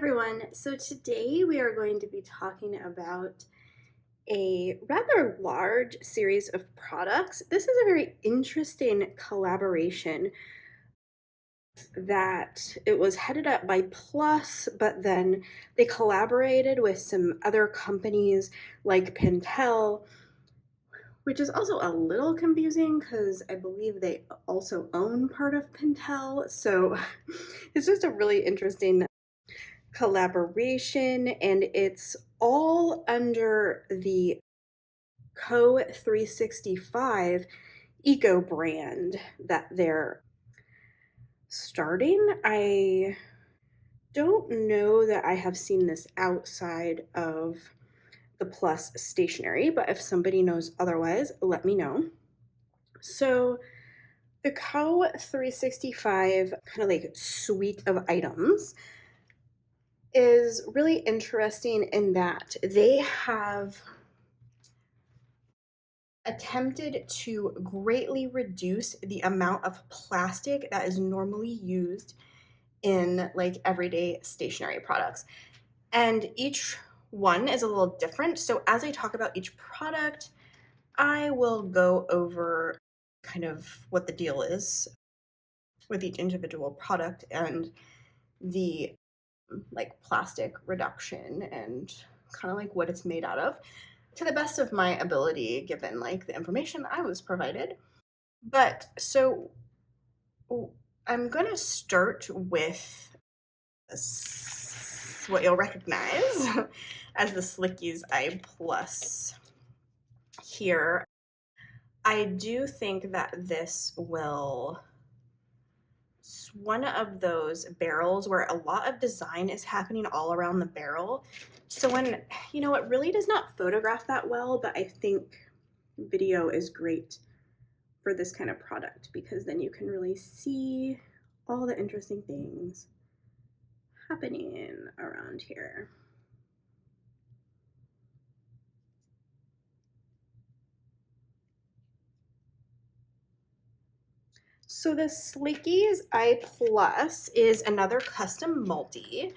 everyone. So today we are going to be talking about a rather large series of products. This is a very interesting collaboration that it was headed up by Plus, but then they collaborated with some other companies like Pentel, which is also a little confusing because I believe they also own part of Pentel. So it's just a really interesting collaboration, and it's all under the COE 365 eco brand that they're starting. I don't know that I have seen this outside of the Plus Stationery, but if somebody knows otherwise, let me know. So the COE 365 kind of like suite of items is really interesting in that they have attempted to greatly reduce the amount of plastic that is normally used in like everyday stationery products. And each one is a little different. So as I talk about each product, I will go over kind of what the deal is with each individual product and the like plastic reduction and kind of like what it's made out of to the best of my ability given like the information I was provided. But so I'm going to start with what you'll recognize as the Slickies I Plus here. I do think that this will one of those barrels where a lot of design is happening all around the barrel. So when, it really does not photograph that well, but I think video is great for this kind of product because then you can really see all the interesting things happening around here. So the Slickies I Plus is another custom multi.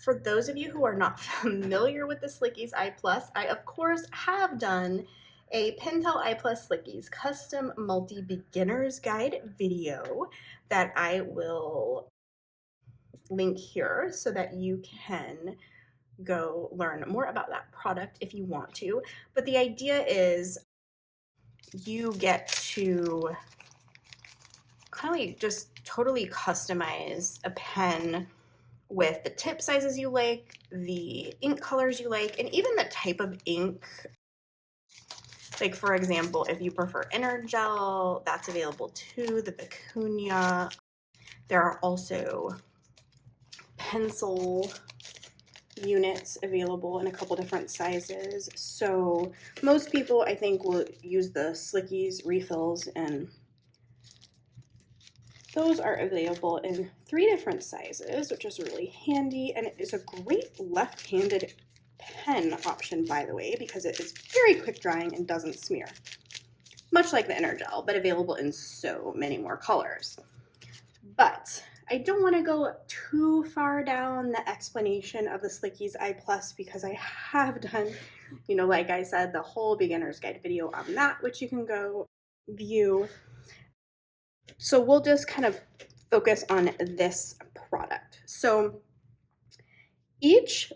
For those of you who are not familiar with the Slickies I Plus, I of course have done a Pentel I Plus Slickies custom multi beginner's guide video that I will link here so that you can go learn more about that product if you want to. But the idea is you get to kind of like just totally customize a pen with the tip sizes you like, the ink colors you like, and even the type of ink. Like for example, if you prefer Energel, that's available too, the Vicuña. There are also pencil units available in a couple different sizes. So most people I think will use the Slickies refills, and those are available in 3 different sizes, which is really handy, and it is a great left-handed pen option, by the way, because it is very quick drying and doesn't smear. Much like the Energel, but available in so many more colors. But I don't want to go too far down the explanation of the Slickies I Plus because I have done, like I said, the whole beginner's guide video on that, which you can go view. So we'll just kind of focus on this product. So each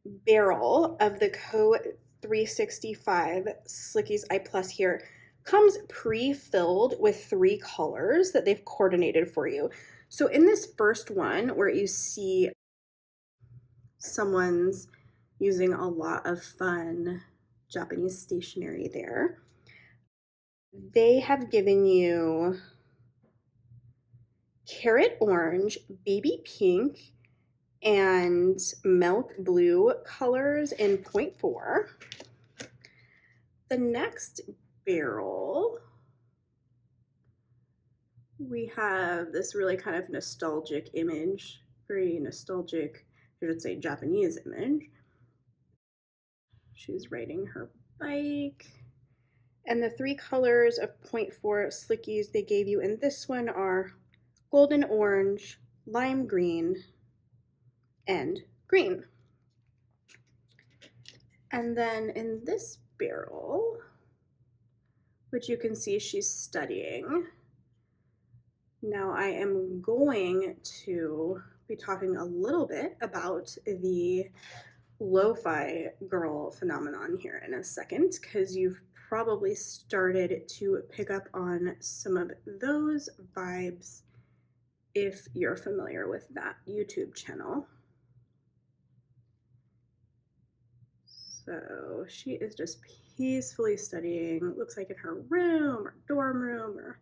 barrel of the COE 365 Slickies I Plus here comes pre-filled with 3 colors that they've coordinated for you. So in this first one where you see someone's using a lot of fun Japanese stationery there, they have given you carrot orange, baby pink, and milk blue colors in 0.4. The next barrel, we have this really kind of nostalgic image, very nostalgic, I should say Japanese image. She's riding her bike. And the 3 colors of 0.4 Slickies they gave you in this one are golden orange, lime green, and green. And then in this barrel, which you can see she's studying, now I am going to be talking a little bit about the LoFi Girl phenomenon here in a second, because you've probably started to pick up on some of those vibes if you're familiar with that YouTube channel. So she is just peacefully studying, looks like in her room or dorm room, or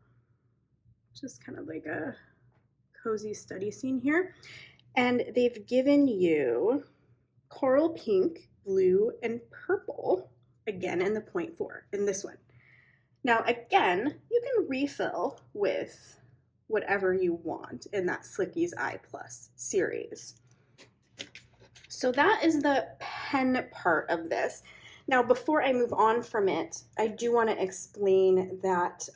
just kind of like a cozy study scene here. And they've given you coral pink, blue, and purple, again in the 0.4 in this one. Now, again, you can refill with whatever you want in that Slickies I Plus series. So that is the pen part of this. Now, before I move on from it, I do want to explain that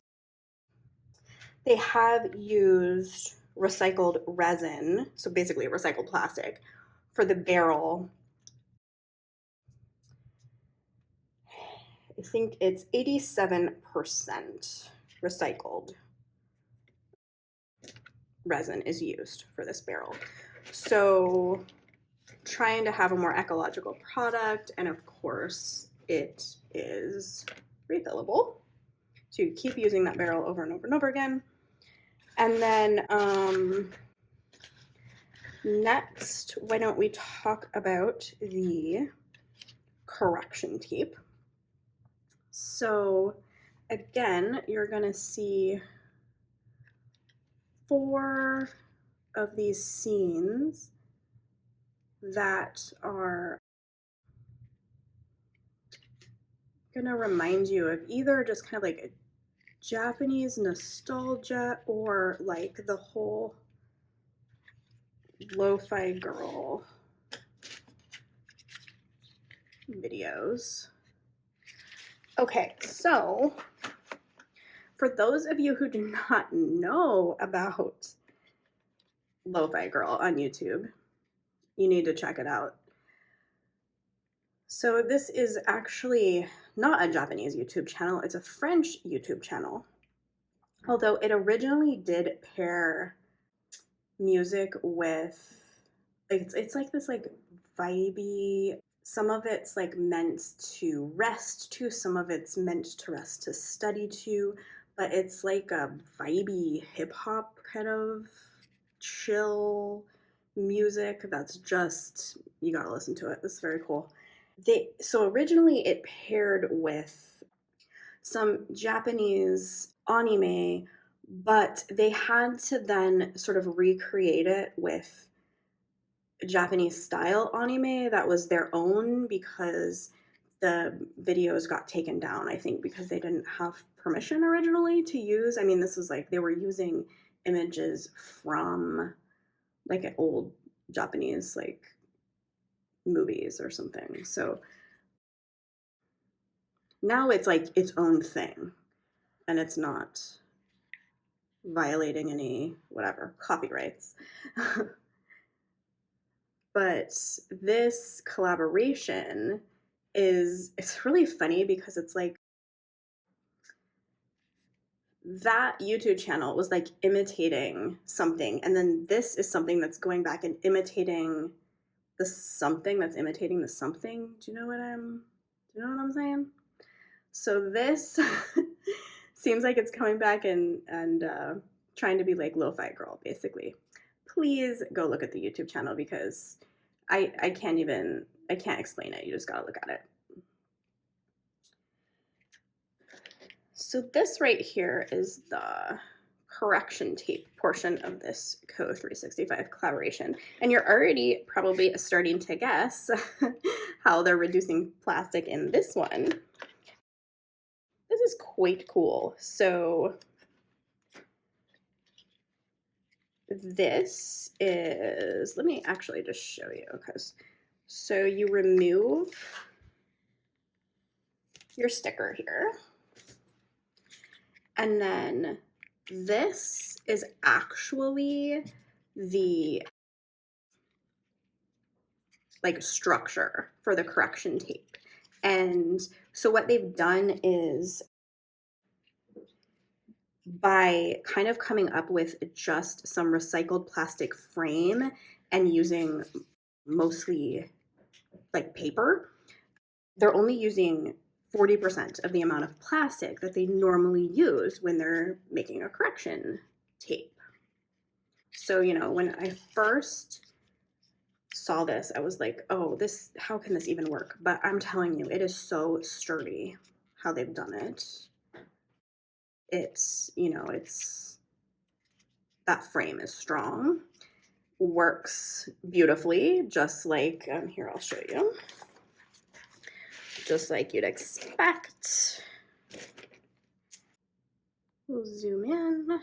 they have used recycled resin, so basically recycled plastic, for the barrel. I think it's 87% recycled resin is used for this barrel. So trying to have a more ecological product, and of course it is refillable. So you keep using that barrel over and over and over again. And then next, why don't we talk about the correction tape. So again, you're gonna see 4 of these scenes that are gonna remind you of either just kind of like a Japanese nostalgia or like the whole LoFi Girl videos. Okay, so for those of you who do not know about LoFi Girl on YouTube, you need to check it out. So this is actually not a Japanese YouTube channel, it's a French YouTube channel. Although it originally did pair music with, it's like this like vibey, some of it's like meant to rest to, some of it's meant to rest to study to, but it's like a vibey hip hop kind of chill music that's just, you gotta listen to it. It's very cool. So originally it paired with some Japanese anime, but they had to then sort of recreate it with Japanese style anime that was their own, because the videos got taken down, I think, because they didn't have permission originally to use. I mean, this was like they were using images from like an old Japanese like movies or something. So now it's like its own thing, and it's not violating any whatever copyrights. But this collaboration it's really funny because it's like that YouTube channel was like imitating something, and then this is something that's going back and imitating the something that's imitating the something. Do you know what I'm saying? So this seems like it's coming back and trying to be like LoFi Girl, basically. Please go look at the YouTube channel, because I can't explain it. You just gotta look at it. So this right here is the correction tape portion of this COE 365 collaboration. And you're already probably starting to guess how they're reducing plastic in this one. This is quite cool. So this is, let me actually just show you, because so you remove your sticker here, and then this is actually the like structure for the correction tape. And so what they've done is, by kind of coming up with just some recycled plastic frame and using mostly like paper, they're only using 40% of the amount of plastic that they normally use when they're making a correction tape. So, you know, when I first saw this, I was like, oh, this, how can this even work? But I'm telling you, it is so sturdy how they've done it. It's, you know, it's, that frame is strong, works beautifully, just like, here, I'll show you. Just like you'd expect. We'll zoom in.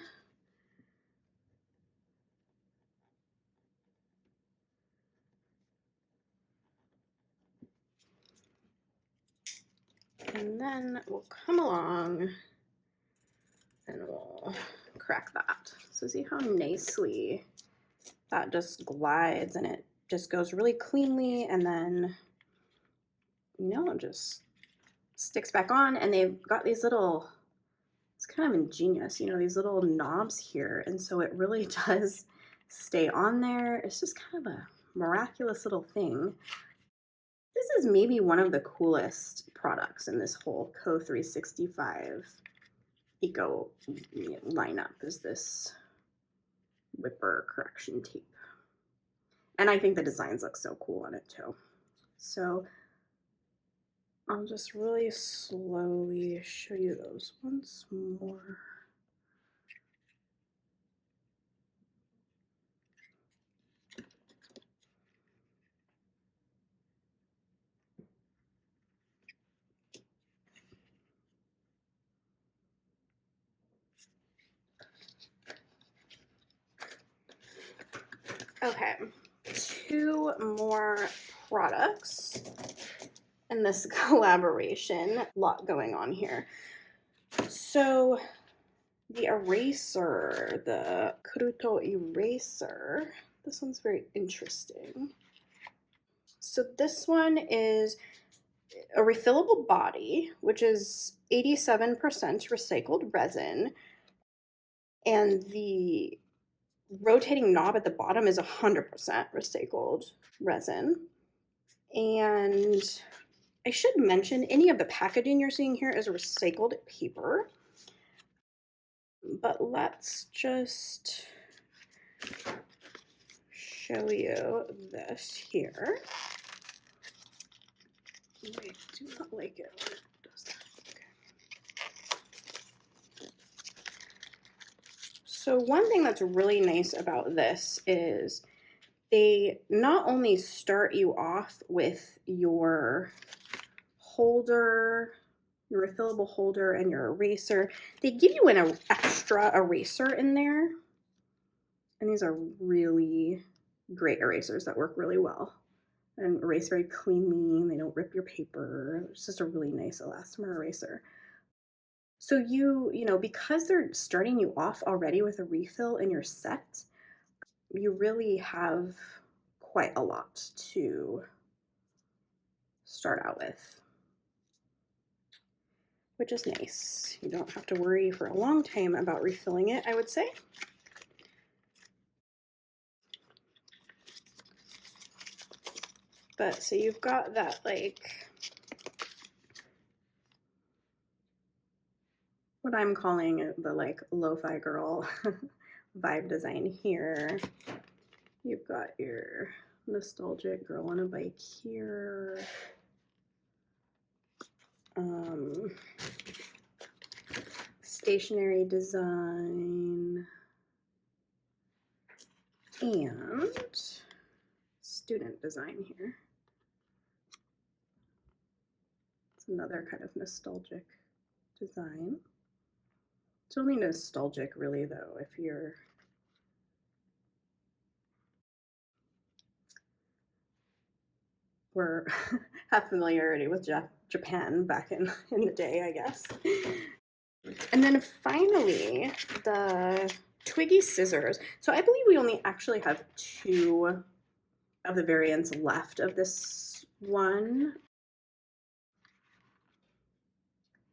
And then we'll come along and we'll crack that. So see how nicely that just glides, and it just goes really cleanly, and then, you know, it just sticks back on. And they've got these little, it's kind of ingenious, you know, these little knobs here, and so it really does stay on there. It's just kind of a miraculous little thing. This is maybe one of the coolest products in this whole COE 365 Eco lineup, is this Whipper correction tape. And I think the designs look so cool on it too. So I'll just really slowly show you those once more. Okay, 2 more products in this collaboration. A lot going on here. So the eraser, the Kruto eraser, this one's very interesting. So this one is a refillable body, which is 87% recycled resin, and the rotating knob at the bottom is 100% recycled resin. And I should mention, any of the packaging you're seeing here is recycled paper. But let's just show you this here. I do not like it when it does that. Okay. So one thing that's really nice about this is they not only start you off with your holder, your refillable holder, and your eraser, they give you an extra eraser in there. And these are really great erasers that work really well and erase very cleanly, and they don't rip your paper. It's just a really nice elastomer eraser. So you know, because they're starting you off already with a refill in your set, you really have quite a lot to start out with, which is nice. You don't have to worry for a long time about refilling it, I would say. But so you've got that, like, what I'm calling the like LoFi Girl vibe design here. You've got your nostalgic girl on a bike here. Stationery design and student design here. It's another kind of nostalgic design. It's only nostalgic really though if you're have familiarity with Japan back in the day, I guess. And then finally, the Twiggy scissors. So I believe we only actually have 2 of the variants left of this one.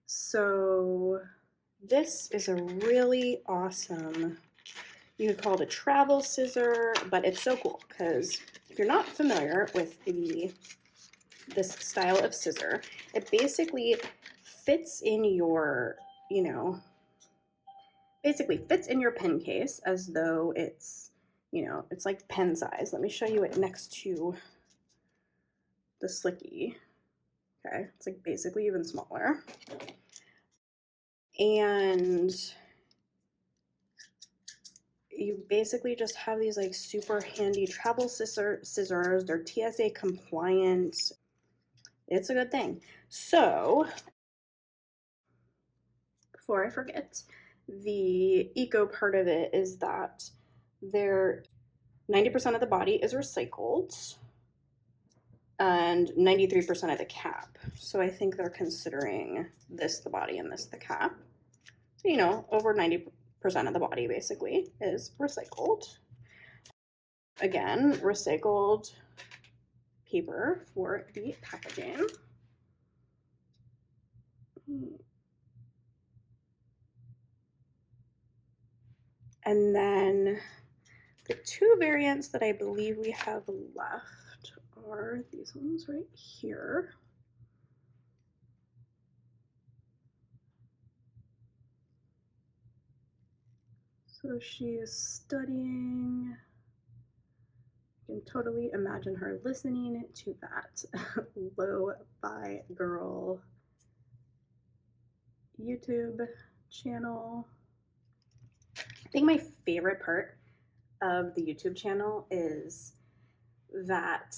So this is a really awesome, you could call it a travel scissor, but it's so cool because if you're not familiar with this style of scissor, it basically fits in your, you know, basically fits in your pen case as though it's, you know, it's like pen size. Let me show you it next to the Slicky. Okay, it's like basically even smaller. And you basically just have these like super handy travel scissors. They're TSA compliant. It's a good thing. So before I forget, the eco part of it is that they're 90% of the body is recycled and 93% of the cap. So I think they're considering this the body and this the cap. So, you know, over 90% of the body basically is recycled. Again, recycled paper for the packaging. And then the two variants that I believe we have left are these ones right here. So she is studying. You can totally imagine her listening to that LoFi Girl YouTube channel. I think my favorite part of the YouTube channel is that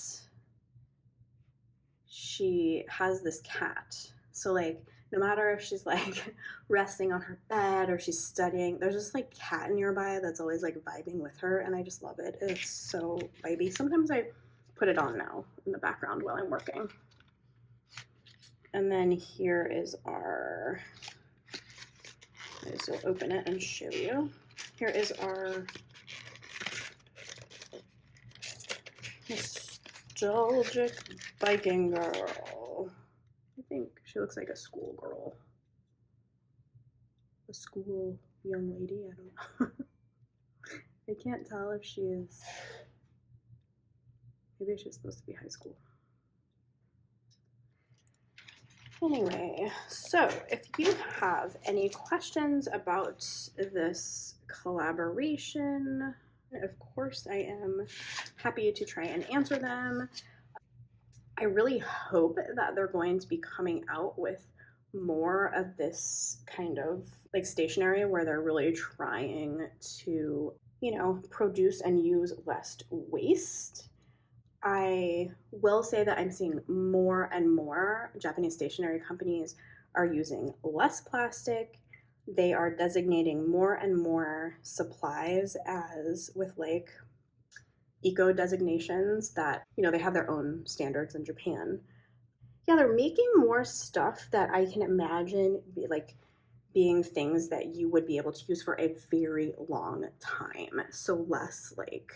she has this cat. So like no matter if she's like resting on her bed or she's studying, there's just like cat nearby that's always like vibing with her, and I just love it. It's so vibey. Sometimes I put it on now in the background while I'm working. And then here is our, I just will open it and show you. Here is our nostalgic biking girl. I think she looks like a schoolgirl. A school young lady, I don't know. I can't tell if she is, maybe she's supposed to be high school. Anyway, so if you have any questions about this collaboration, of course I am happy to try and answer them. I really hope that they're going to be coming out with more of this kind of like stationery where they're really trying to, you know, produce and use less waste. I will say that I'm seeing more and more Japanese stationery companies are using less plastic. They are designating more and more supplies as with like eco designations that, you know, they have their own standards in Japan. Yeah, they're making more stuff that I can imagine be like being things that you would be able to use for a very long time. So less like,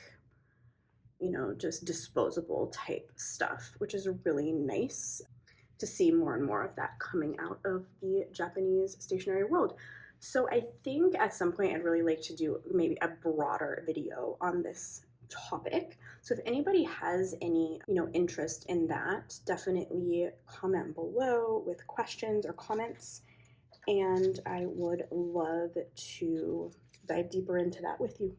you know, just disposable type stuff, which is really nice to see more and more of that coming out of the Japanese stationery world. So I think at some point I'd really like to do maybe a broader video on this topic. So if anybody has any, you know, interest in that, definitely comment below with questions or comments, and I would love to dive deeper into that with you.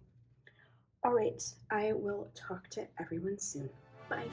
All right, I will talk to everyone soon. Bye.